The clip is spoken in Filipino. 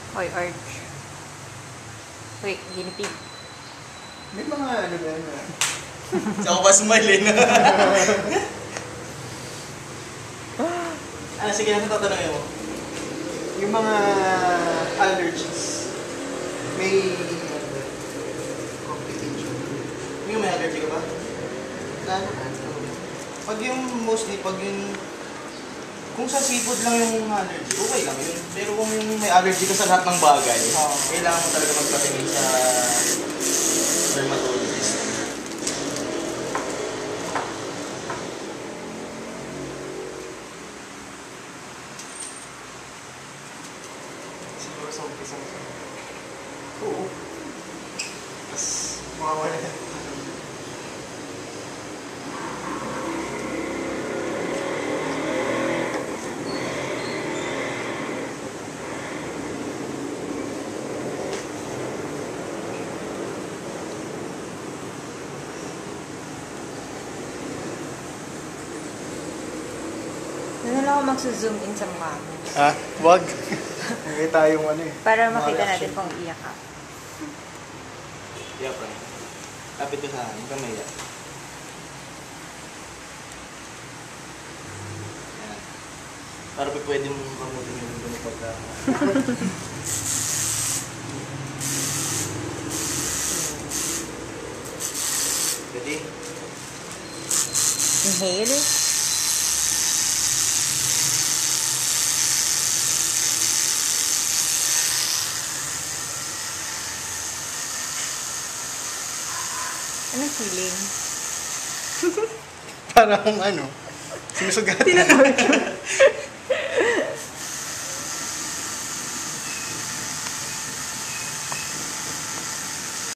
Hoy, Arch. Wait, ginipig. May mga ano ba yan? Saka pa smile eh. Ano, sige na tatanungin mo. Yung mga allergies. May complication. Yung may allergy ka ba? Lalo ka. Pag yung mostly, pag yung... Kung sa seafood lang yung allergy, okay lang yun. Pero kung yung may allergy ka sa lahat ng bagay, kailangan mo talaga magpatingin sa dermatologist. Siguro sa umpisa mo sa... Oo. Tapos mawawala na. Doon na lang ako magsuzoom in sa mukha mo. Ah, wag. Nakita yung ano eh. Para makita natin kung iyak ka. Yeah, bro. Kapit ko sa akin, kung may iyak. Yan. Para pa pwede mong kamutin yung ganun pagka... Ready? Inhale. Anong feeling? Parang ano, sinusugat. Tinatawag ko.